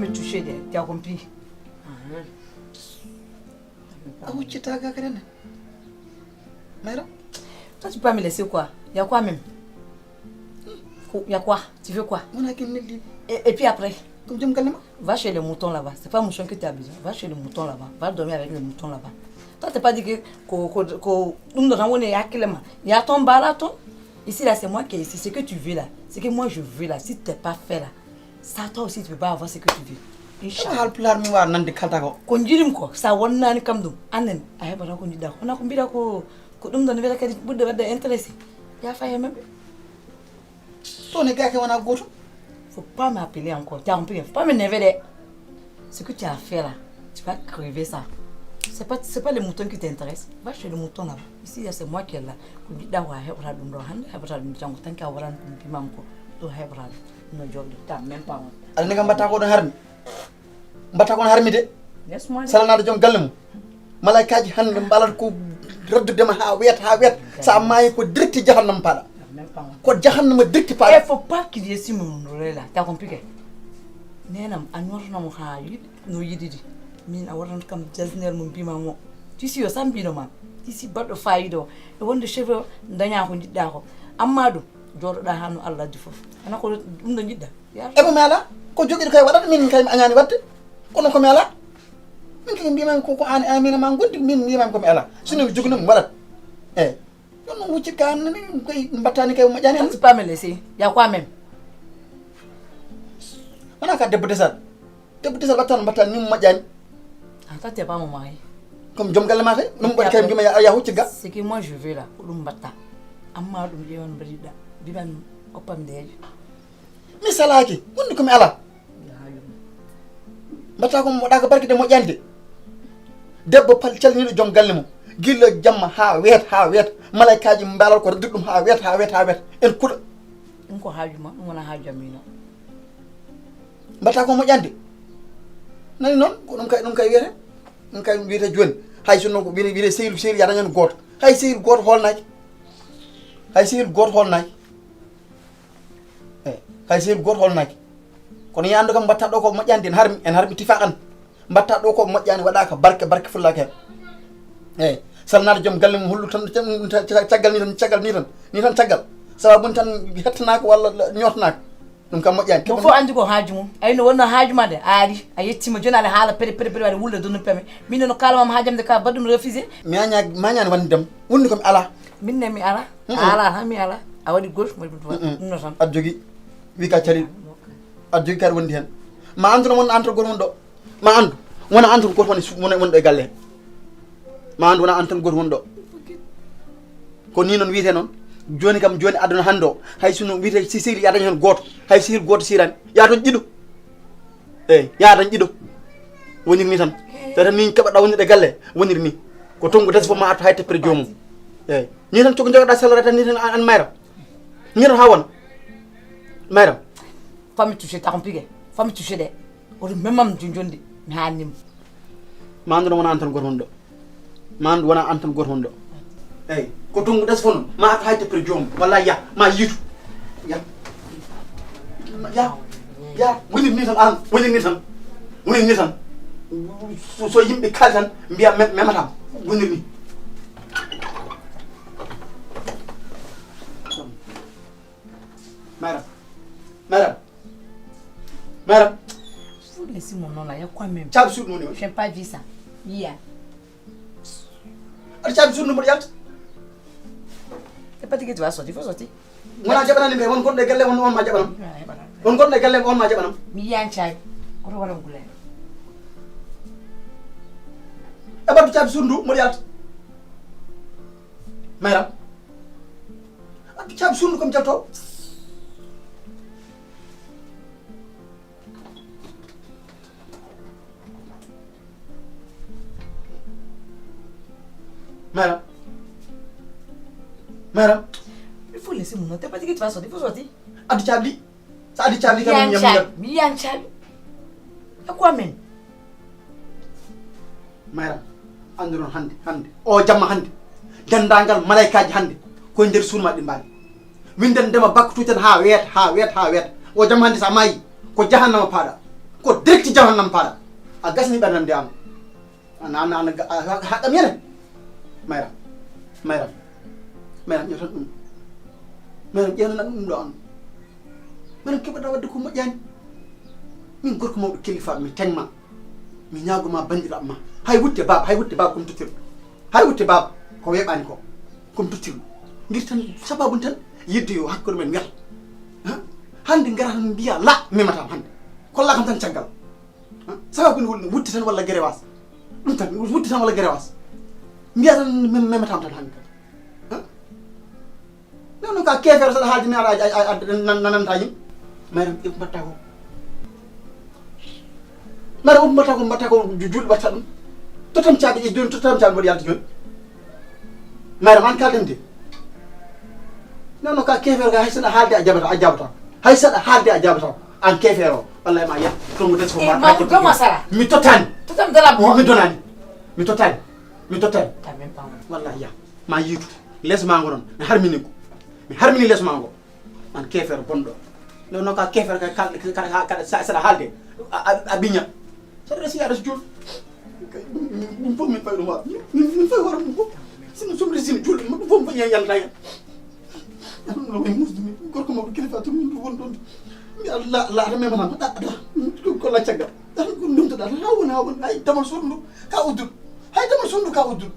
me toucher, tu as compris? Ah oui, tu t'as gagné. Mère, toi tu peux me laisser quoi? Il y a quoi même? Il y a quoi? Tu veux quoi? Et puis après? Va chez les moutons là-bas. C'est pas mouchon que tu as besoin. Va chez les moutons là-bas. Va dormir avec les moutons là-bas. Toi, t'es pas dit que il y a ton baraton. Ici là, c'est moi qui est ici. Ce que tu veux là, ce que moi je veux là, si tu n'es pas fait là, ça toi aussi tu peux pas avoir ce que tu veux. Inch'Allah. Konjirim ko sa wonnani kam dum anen ay bata ko njida ko na ko bida ko dum don wela kadi budde wadda intéressé ya faye mabbe to ne gake wana goto. Faut pas m'appeler encore. Tu as compris? Faut pas m'énerver. Ce que tu as fait là, tu vas crever ça. C'est pas les moutons qui t'intéressent. Va chez les moutons là. Ici c'est moi qui est là. Ko njida wa hebra dum do hande hebra dum jango tanka waran dum bimam ko do hebra no jolde ta même pas. Al ne gambata ko do harmi. Mbata kon harmi de. Salanaade jom galle mum. Malaikaaji hande mbalat ko reddudema ha wet sa maayi ko dirti jahannam pada. Ko jahannam dirti pada. Il faut pas qu'il y ait si mon là. T'as compris que? Nenam anorna mo ha yid no yididi. Min a waran kam jasner mum bima mo. Tu si yo sambino ma. Tu si baddo faydo. E wonde cheveux ndanya ko jidda ko. Amadou jododa hanu Allah di fof. Ana ko dum do jidda. E ko mala ko jogir kay wadat min kay anyani wadde. Kono ko mi ala min kay mbiyam ko an amina ma gondi min mbiyam ko mi ala sino jogno mi wadat non wucci kan ni koy mbattani kay mo jani tu pas me laisser y a quoi même wana ka debbo desal battan mbattani ni mo jani toi t'es pas mon mari comme jom galle ma kay dum bari kay mbima ya wucci ga ce que moi je veux là ko dum batta amma dum yewon barida biban opam deje mi salaki gondi ko mi ala mbata ko moɗa ko barkide moƴƴande debbo pal calniɗo joom galle mum gilla jamma ha wet malaikaji mbalal ko redduɗum ha wet en kuɗa ɗum ko haajuma ɗum wona haaju amino mbata ko moƴƴande nani noon ko ɗum kay wiyete joni hay sinno ko wiyete sehil ya dañan goto hay sehil goto holnaki hay sehil goto holnaki kono yando kam mbatta ɗo ko moƴƴande en harmi tifaqan mbatta ɗo ko moƴƴani waɗaka barke fullaka hen salnade joom galle mum hollu tan caggal ni tan caggal sababuni tan hettanaka walla ñotanaka ɗum kam moƴƴani ɗum fof andi ko haaju mum ayno wonno haaju ma de aari a yettima joni ala haala pere waɗa wulde donno peme min no kalamam haajamde ka baɗum refusé mañani wandidem wonni komi ala minne mi ala ala tan mi ala a waɗi gauche mo ɗum no tan aɗa jogui wi ka cariɗo aɗa jogui kadi wondi hen ma andu no wona entre goto woni ɗo ma andu wona entre goto woni ɗo e galle hen ma andu wona entre goto woni ɗo ko ni noon wiyete noon joni aduna hande o hay sino wiyete si sehil ya dañi hen goto hay sehil goto sirani ya toon ƴiɗo ya dañ ƴiɗo woniri ni tan tata min keɓaɗa wonirde galle woniri ni ko tongu desa fof ma artu hay teppere jomum ni tan coko jogoɗa salare tan ni tan an mayram ni tan ha wona mayram faut me toucher, t'as compris? Faut me toucher des. Ou même mam junjondi, mais hanim. Mandu wana antan gorhondo. Mandu wana antan gorhondo. Ko tungu des fon ma ta hayte pre jom walla ya ma yitu. Ya, woni ni tan so yimbe kal tan mbiya mematam woni ni. Madame. Faut laisser mon nom là, il y a quoi même? Chab sur nous. Je n'ai pas vu ça. Bien. Chab sur nous, t'es pas dit que tu vas sortir, il faut sortir. Moi, j'ai pas d'amis, on compte les galets, on m'a jabanam. On compte les galets, on m'a jabanam. Bien, chab. On va le bouler. About chab sur nous, Moriat. Madame. Chab sur nous comme chateau. Madame. Il faut laisser mon nom. T'es pas dit que tu vas sortir, il faut sortir. Adi Chabli. Ça Adi Chabli quand même. Miyan Chabli. Y'a quoi même? Madame. Andron hande. O jamma hande. Dendangal malaikaji hande. Ko nder surma di mbali. Min den dema bakku tuten ha wet. O jamma hande sa mayi. Ko jahannama pada. ko direct jahannam paɗa a gasni ɓernande am ana haɗam yene mayram ƴewtan ɗum mayram ƴewnanan ɗum ɗo an mayram keɓaɗa wadde ko moƴƴani min gorko mawɗo kilifa mi teŋma mi ñaguma bandiraɓe ma hay wutte baba komi tottiru hay wutte baba ko weeɓani ko komi tottiru guir tan sababum tan yidde yo hakkude men wiyata hande gara tan mbiya la mematama hande kolla kam tan caggal sababu ne wutti tan walla guere was ɗum tan wutti tan walla guere was mbiya tan mematama tan hande newno ka kefere saɗa haaldini aɗa nananta yim mayram ƴef mbatta ko mayram oto mbatta ko julɗe watta ɗum totam caaɓe ƴe joni totam caaɓe mbaɗi yalta joni mayram an kalden de newno ka kefere ka hay saɗa haalde a jabata hay saɗa haalde a jabata an kefere o wallahi ma yah tongo des ko mi tottani mi tottani wallahi yah ma yiitu lesma ngo noon mi harmini lesma ngo an kefere bonɗo newno ka kefere kaɗa saɗa haalde a ɓiña saɗa resi aɗa so juul ɗum fof min fawi ɗum waɗa min fawi hoore mum fof sino somi resino julɗe ɗum fof mi fayi hen yalata hen no way musdumi gorko mawɗo kilifa to min won ɗon mbiya laata mematama ɗaɗa kolla caggal ndumtoɗa tan ha woni hay damal suudu ka udduɗo hay damal suudu ka udduɗo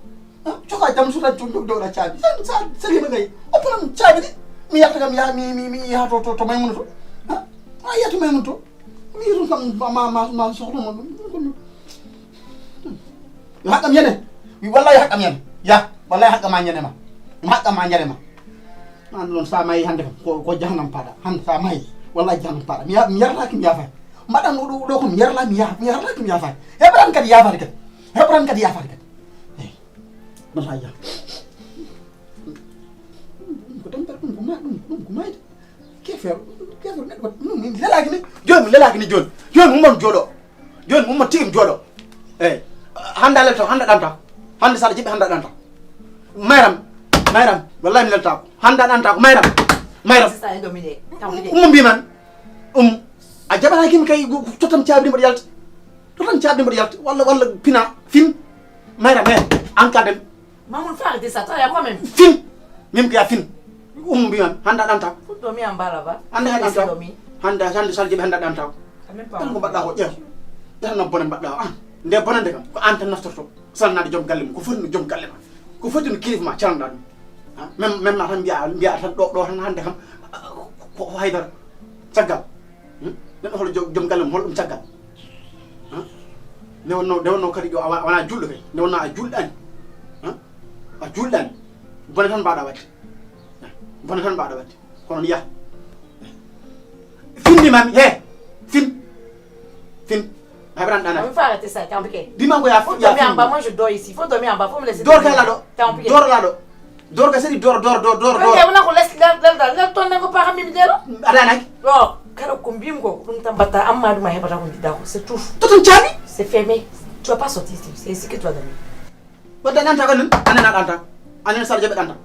coka damal suudu tan dowɗa caabi sa salima gayi oppanam caabi ɗi mi yalta kam mi yaha to Maymuna to a yiya to Maymuna to mi yi ɗum kam ma sohluma ɗum yo haqqam yene wallahi haqqam yene ya wallahi haqqama ñanema haqqama ñanema an noon sa mayi hande kam ko jahannam paɗa hande sa mayi wallahi jahannam paɗa mi yarataki mi yafani mbaɗan ɗo ko mi yarala mi yarataki mi yafani heɓran kadi yafade kadi eyi ɗon ha yah ko tampere ɗum ko mayde kefere neɗɗo wat ɗum mi lelaki ni joni mummon jooɗo joni mummon tigui mi jooɗo eyyi hande a lelta hande ɗanta hande saɗa jiɓi hande a ɗanta mayram wallahi mi leltako hande a ɗanta ko mayram ummo mbiman a jaɓatakimi kay totam caabi ɗi mbaɗa yalta walla pina fin mayram he encadrem Maman faut arrêter ça, toi, il y a quoi même? Fin même qu'il y a fin. Mbiman handa ɗanta faut dormir en bas là-bas. handa saljiɓe handa ɗanta tan ko mbaɗɗa ko ƴeew ƴeewno bone mbaɗɗa o an nde bonande kam ko an tan naftorto salnade joom galle mum ko foti no joom galle ma ko foti no kilifa ma calnoɗa ɗum même ma tan mbiya tan ɗo tan hande kam ko haydara caggal neɗɗo holo joom galle mum holɗum caggal nde wonno kadi ɗo wona julɗo kay nde wonno a julɗani bone tan mbaɗa wadde kono yah finndimami he fin heɓran ɗana Il faut arrêter ça, t'es compliqué. Dis-moi quoi, faut dormir en bas, moi je dors ici. Il faut dormir en bas, faut me laisser dormir. Dors là-dedans. T'es compliqué. Dors là-dedans. Dors que c'est dors. Ok, on a laisse là ton n'engo pas ramener midelo. Adanak. Oh, quand on combine go, on t'embata amadu ma hebata on dit c'est tout. Tout un chabi. C'est fermé. Tu vas pas sortir, c'est ici que tu vas dormir. Wadana ta kanen, anana anta. Anana sarje be anta.